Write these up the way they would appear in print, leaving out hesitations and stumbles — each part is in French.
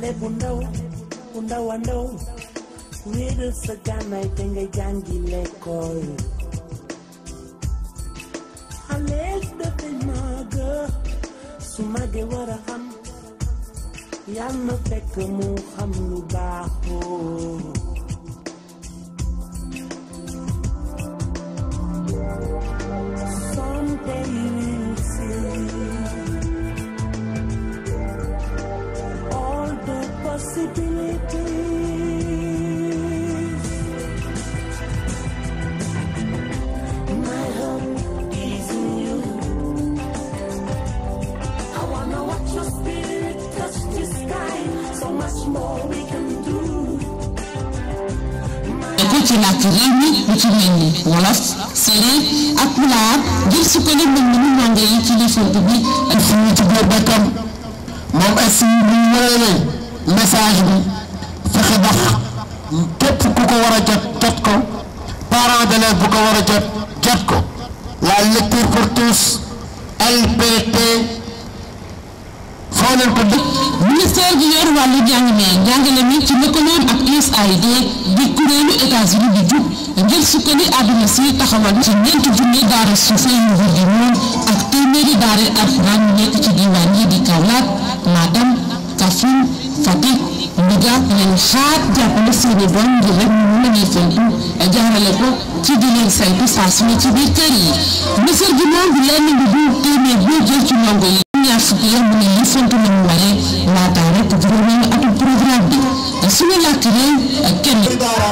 xale bu ndaw a ndaw wéeral sa gànnaay te nga jàngi lekkool xale dafay màgg su màggee war a xam yàlla na fekk mu xam lu baaxoo someday you will see all the possibilities. My hope is in you. I wanna watch your spirit touch the sky. So much more we can do. ci làkk réew mi lu ci mel ni wolof séeréer ak pulaar ngir sukkandiku mën nañu ndongo yi ci lifont bi ak fi ñu tuddee Bakam moom aussi bu wéere message bi fexe ba képp ku ko war a jot ko parents d'élèves bu ko war a jot ko la lecture pour tous LPT foo leen ko dëkk ministère bi yor wàllu njàngale mi ci lëkkaloon ak USAID di kuréelu États-Unis di jub ngir sukkandi àdduna si taxawal ci ñeenti junni daara suufe yu wër gi moom ak téeméeri daara alxuraan yu nekk ci diwaan yi di Kaolack Matam Kaffrine Fatick Louga leen xaar jàppale seeni doom ngir rek ñu mën a fentu jaarale ko ci di leen saytu saa su ne ci biir kër yi ministère bi moom bi lenn bi du téeméer boo jël ci ndongo yi ñaar fukki yoon mu ne li fentu nañu waree laataa rek juróomeelu atum programme bi suñu làkk réew kenn daara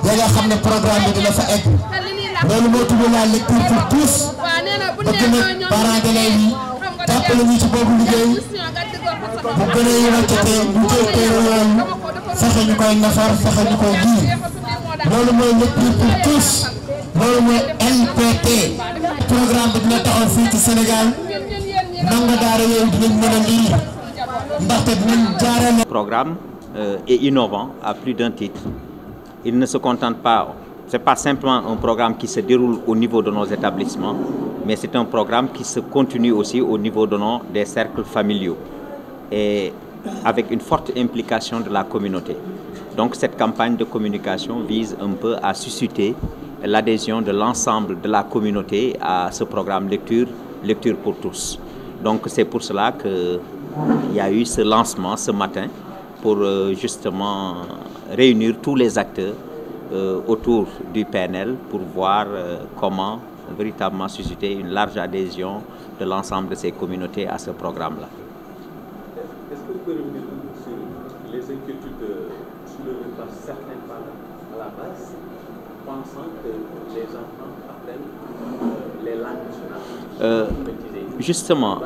ya nga xam ne programme bi dina fa egg loolu moo tudd la lecture pour tous bëgg na parents d'élèves yi jàppale ñu ci boobu liggéey bu gën a wàccatee ñu jël téere yooyu fexe ñu koy nafar fexe ñu koy liir loolu mooy lecture pour tous loolu mooy LPT programme bi dina taxaw fii ci Sénégal ndongo daara yooyu dinañ mën a lire ndaxte dinañ jaarale. Le programme est innovant à plus d'un titre. Il ne se contente pas, c'est pas simplement un programme qui se déroule au niveau de nos établissements, mais c'est un programme qui se continue aussi au niveau des cercles familiaux et avec une forte implication de la communauté. Donc cette campagne de communication vise un peu à susciter l'adhésion de l'ensemble de la communauté à ce programme lecture pour tous. Donc c'est pour cela qu'il y a eu ce lancement ce matin pour justement réunir tous les acteurs autour du PNL pour voir comment véritablement susciter une large adhésion de l'ensemble de ces communautés à ce programme-là. Est-ce que vous pouvez revenir sur les inquiétudes soulevées par certains parents à la base, pensant que les enfants apprennent les langues nationales? Justement,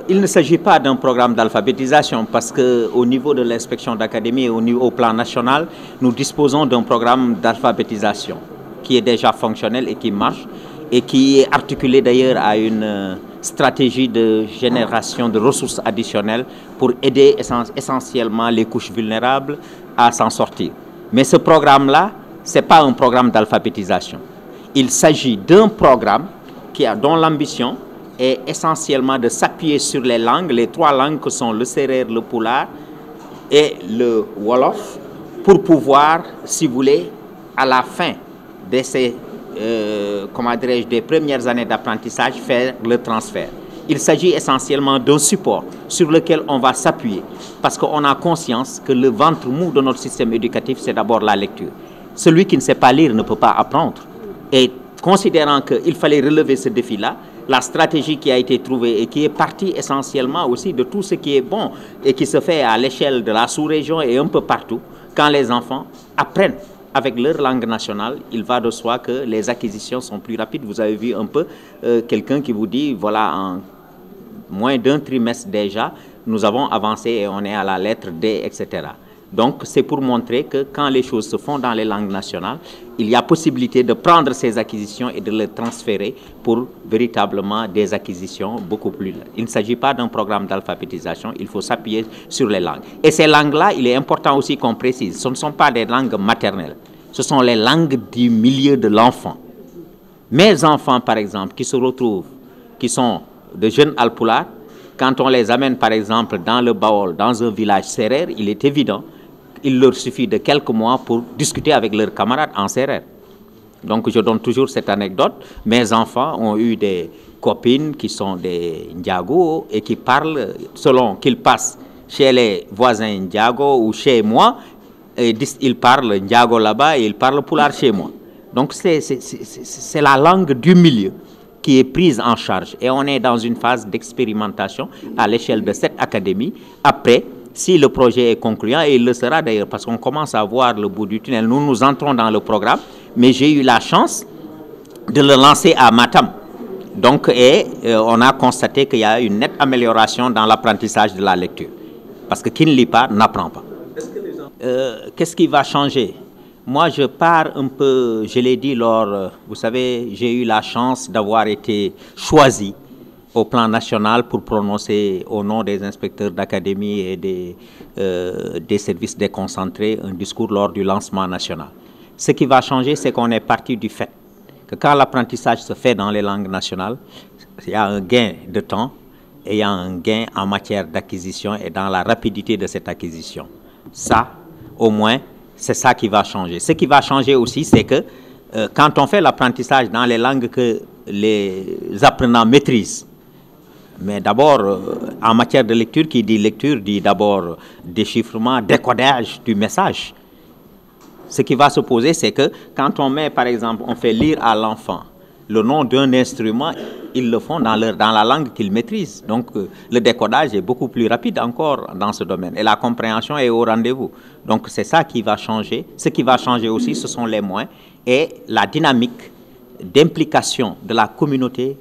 il ne s'agit pas d'un programme d'alphabétisation parce qu'au niveau de l'inspection d'académie et au plan national, nous disposons d'un programme d'alphabétisation qui est déjà fonctionnel et qui marche et qui est articulé d'ailleurs à une stratégie de génération de ressources additionnelles pour aider essentiellement les couches vulnérables à s'en sortir. Mais ce programme-là, ce n'est pas un programme d'alphabétisation. Il s'agit d'un programme dont l'ambition est essentiellement de s'appuyer sur les langues, les trois langues que sont le sérère, le pulaar et le wolof, pour pouvoir, si vous voulez, à la fin de ces des premières années d'apprentissage, faire le transfert. Il s'agit essentiellement d'un support sur lequel on va s'appuyer parce qu'on a conscience que le ventre mou de notre système éducatif, c'est d'abord la lecture. Celui qui ne sait pas lire ne peut pas apprendre. Et considérant qu'il fallait relever ce défi-là, la stratégie qui a été trouvée et qui est partie essentiellement aussi de tout ce qui est bon et qui se fait à l'échelle de la sous-région et un peu partout, quand les enfants apprennent avec leur langue nationale, il va de soi que les acquisitions sont plus rapides. Vous avez vu un peu quelqu'un qui vous dit, voilà, en moins d'un trimestre déjà, nous avons avancé et on est à la lettre D, etc. Donc, c'est pour montrer que quand les choses se font dans les langues nationales, il y a possibilité de prendre ces acquisitions et de les transférer pour véritablement des acquisitions beaucoup plus larges. Il ne s'agit pas d'un programme d'alphabétisation, il faut s'appuyer sur les langues. Et ces langues-là, il est important aussi qu'on précise, ce ne sont pas des langues maternelles, ce sont les langues du milieu de l'enfant. Mes enfants, par exemple, qui se retrouvent, qui sont de jeunes alpulaar, quand on les amène par exemple dans le Baol, dans un village sérère, il est évident, il leur suffit de quelques mois pour discuter avec leurs camarades en sérère. Donc je donne toujours cette anecdote. Mes enfants ont eu des copines qui sont des Ndiago et qui parlent selon qu'ils passent chez les voisins Ndiago ou chez moi, et ils parlent Ndiago là-bas et ils parlent Pulaar chez moi. Donc c'est la langue du milieu qui est prise en charge. Et on est dans une phase d'expérimentation à l'échelle de cette académie. Après, si le projet est concluant, et il le sera d'ailleurs, parce qu'on commence à voir le bout du tunnel, nous entrons dans le programme, mais j'ai eu la chance de le lancer à Matam. Donc, on a constaté qu'il y a une nette amélioration dans l'apprentissage de la lecture. Parce que qui ne lit pas, n'apprend pas. Qu'est-ce qui va changer? Moi, je pars un peu, je l'ai dit vous savez, j'ai eu la chance d'avoir été choisi au plan national pour prononcer au nom des inspecteurs d'académie et des services déconcentrés un discours lors du lancement national. Ce qui va changer, c'est qu'on est parti du fait que quand l'apprentissage se fait dans les langues nationales, il y a un gain de temps et il y a un gain en matière d'acquisition et dans la rapidité de cette acquisition. Ça, au moins, c'est ça qui va changer. Ce qui va changer aussi, c'est que quand on fait l'apprentissage dans les langues que les apprenants maîtrisent, mais d'abord, en matière de lecture, qui dit lecture, dit d'abord déchiffrement, décodage du message. Ce qui va se poser, c'est que quand on met, par exemple, on fait lire à l'enfant le nom d'un instrument, ils le font dans la langue qu'ils maîtrisent. Donc, le décodage est beaucoup plus rapide encore dans ce domaine. Et la compréhension est au rendez-vous. Donc, c'est ça qui va changer. Ce qui va changer aussi, ce sont les moyens et la dynamique d'implication de la communauté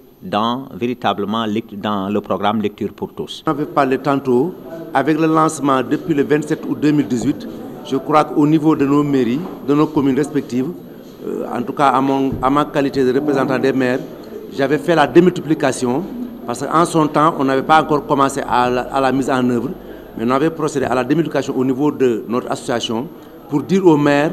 véritablement dans le programme Lecture pour tous. On avait parlé tantôt, avec le lancement depuis le 27 août 2018, je crois qu'au niveau de nos mairies, de nos communes respectives, en tout cas à ma qualité de représentant des maires, j'avais fait la démultiplication parce qu'en son temps, on n'avait pas encore commencé à la mise en œuvre, mais on avait procédé à la démultiplication au niveau de notre association pour dire aux maires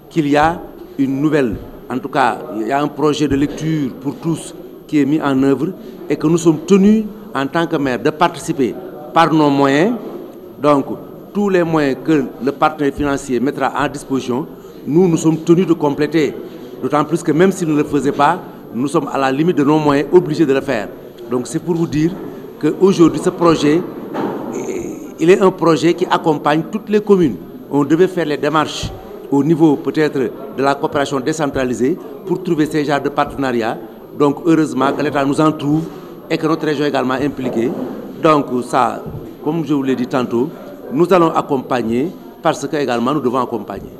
qu'il y a une nouvelle, en tout cas, il y a un projet de lecture pour tous qui est mis en œuvre et que nous sommes tenus en tant que maire de participer par nos moyens, donc tous les moyens que le partenaire financier mettra en disposition, nous sommes tenus de compléter. D'autant plus que même s'il ne le faisait pas, nous sommes à la limite de nos moyens obligés de le faire. Donc c'est pour vous dire qu'aujourd'hui ce projet, il est un projet qui accompagne toutes les communes. On devait faire les démarches au niveau peut-être de la coopération décentralisée pour trouver ces genres de partenariats. Donc heureusement que l'État nous en trouve et que notre région est également impliquée. Donc ça, comme je vous l'ai dit tantôt, nous allons accompagner parce que également nous devons accompagner.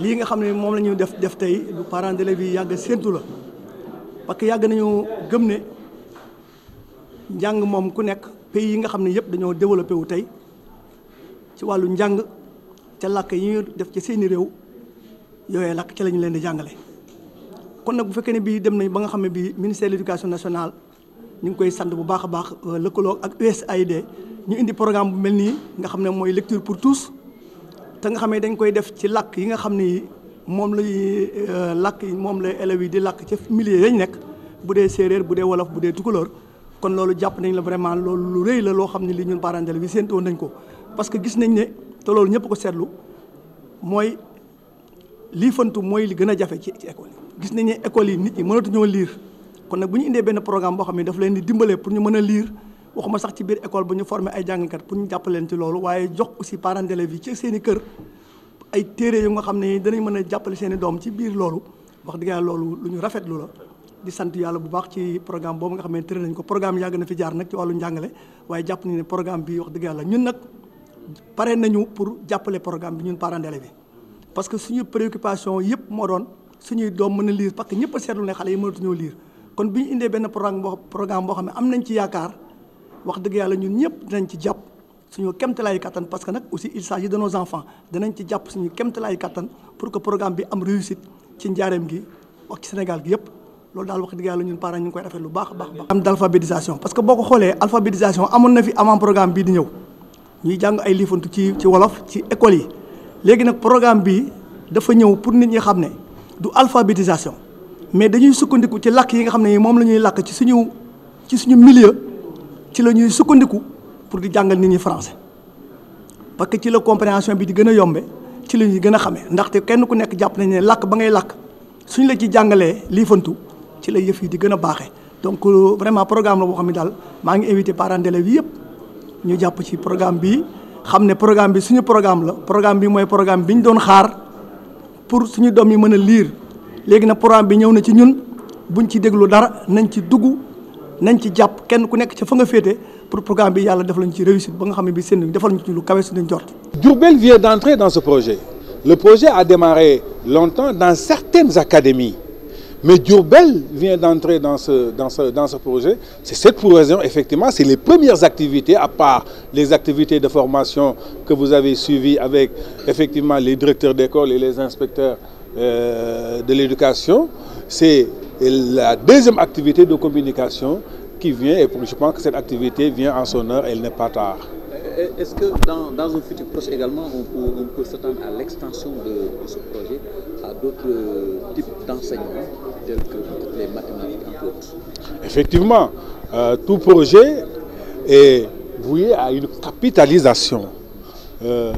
lii nga xam ne moom la ñu def tey lu parents d'élèves yi yàgg séentu la parce que yàgg nañu gëm ne njàng moom ku nekk pays yi nga xam ne yëpp dañoo développé wu tey ci wàllu njàng ca làkk yi ñu def ci seeni réew yooyee làkk ci la ñu leen di jàngale. kon nag bu fekkee ne bii dem nañ ba nga xam ne bii ministère de l'éducation nationale ñu ngi koy sant bu baax a baax lëkkaloo ak USAID ñu indi programme bu mel nii nga xam ne mooy lecture pour tous te nga xam ne dañ koy def ci làkk yi nga xam ne moom lay làkk moom la élèves yi di làkk ci milieu yañ nekk bu dee séeréer bu dee wolof bu dee tukulóor kon loolu jàpp nañ la vraiment loolu lu rëy la loo xam ne li ñun parents d'élèves yi séentu woon nañ ko parce que gis nañ ne te loolu ñëpp ko seetlu mooy lii fantu mooy li gën a jafe ci école yi gis nañ ne école yi nit ñi mënatuñoo lire kon nag bu ñu indee benn programme boo xam ne daf leen di dimbale pour ñu mën a lire waxuma sax ci biir école bu ñu former ay jàngkat pour ñu jàppale leen ci loolu waaye jox aussi parents d'élèves yi ci seen i kër ay téere yu nga xam ne danañ mën a jàppale seen i doom ci biir loolu wax dëgg yàlla loolu lu ñu rafetlu la di sant yàlla bu baax ci programme boobu nga xam ne tëre nañ ko programme yàgg na fi jaar nag ci wàllu njàngale waaye jàpp nañ ne programme bi wax dëgg yàlla ñun nag pare nañu pour jàppale programme bi ñun parents d'élèves yi parce que suñu préoccupation yëpp moo doon suñuy doom mën a lire parce que ñëpp a seetlu ne xale yi mënatuñoo lire kon bi ñu indee benn programme boo xam ne am nañ ci yaakaar wax dëgg yàlla ñun ñëpp dinañ ci jàpp suñu kéemtalaayu kattan parce que nag aussi il s'agit de nos enfants danañ ci jàpp suñu kéemtalaayu kattan pour que programme bi am réussite ci njaareem gi wax ci Sénégal gi yëpp loolu daal wax dëgg yàlla ñun parents ñu ngi koy rafet lu baax a baax. am d'alphabétisation parce que boo ko xoolee alphabétisation amoon na fi avant programme bii di ñëw ñuy jàng ay liifantu ci wolof ci école yi léegi nag programme bi dafa ñëw pour nit ñi xam ne du alphabétisation mais dañuy sukkandiku ci làkk yi nga xam ne moom la ñuy làkk ci suñu milieu ci la ñuy sukkandiku pour di jàngal nit ñi français parce que ci la compréhension bi di gën a yombe ci la ñuy gën a xamee ndaxte kenn ku nekk jàpp nañ ne làkk ba ngay làkk suñ la ci jàngalee liifantu ci la yëf yi di gën a baaxee donc vraiment programme la boo xam ne daal maa ngi invité parents d'élèves yi yëpp ñu jàpp ci programme bi xam ne programme bi suñu programme la programme bi mooy programme bi ñu doon xaar pour suñu doom yi mën a lire léegi nag programme bi ñëw na ci ñun buñ ci déglu dara nañ ci dugg nañ ci jàpp kenn ku nekk ci fa nga féete pour programme bi yàlla def lañ ci réussite ba nga xam ne bi seen defal ñu ci lu kawe suñu jort. Diourbel vient d'entrer dans ce projet. Le projet a démarré longtemps dans certaines académies. Mais Diourbel vient d'entrer dans ce projet. C'est cette raison, effectivement, c'est les premières activités, à part les activités de formation que vous avez suivies avec, effectivement, les directeurs d'école et les inspecteurs de l'éducation. C'est la deuxième activité de communication qui vient, et je pense que cette activité vient en son heure, elle n'est pas tard. Est-ce que dans un futur proche également, on peut s'attendre à l'extension de ce projet à d'autres types d'enseignements, tels que les mathématiques, entre autres? Effectivement, tout projet est voué à une capitalisation.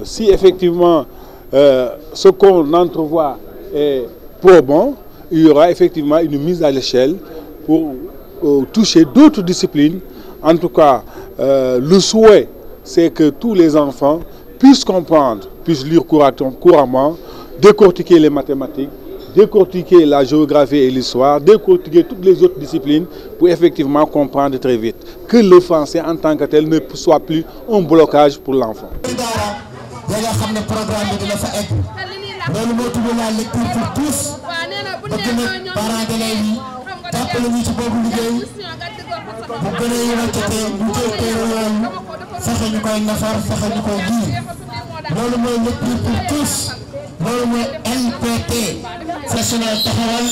Si effectivement ce qu'on entrevoit est probant, il y aura effectivement une mise à l'échelle pour toucher d'autres disciplines. En tout cas, le souhait, c'est que tous les enfants puissent comprendre, puissent lire couramment, décortiquer les mathématiques, décortiquer la géographie et l'histoire, décortiquer toutes les autres disciplines pour effectivement comprendre très vite. Que le français en tant que tel ne soit plus un blocage pour l'enfant. fexe ñu koy nafar fexe ñu koy lire loolu mooy lecture pour tous loolu mooy LPT sessionnaire taxawal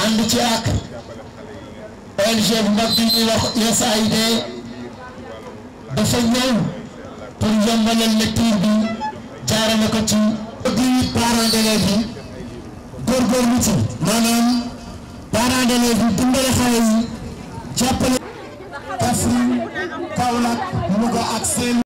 ànd ci ak ONG bu mag bi ñuy wax USAID dafa ñëw pour yombalal lecture bi jaarale ko ci di parents d'élèves yi góorgóorlu ci maanaam parents d'élèves yi dimbale xale yi jàppale Kaffrine Kaolack Louga ak seen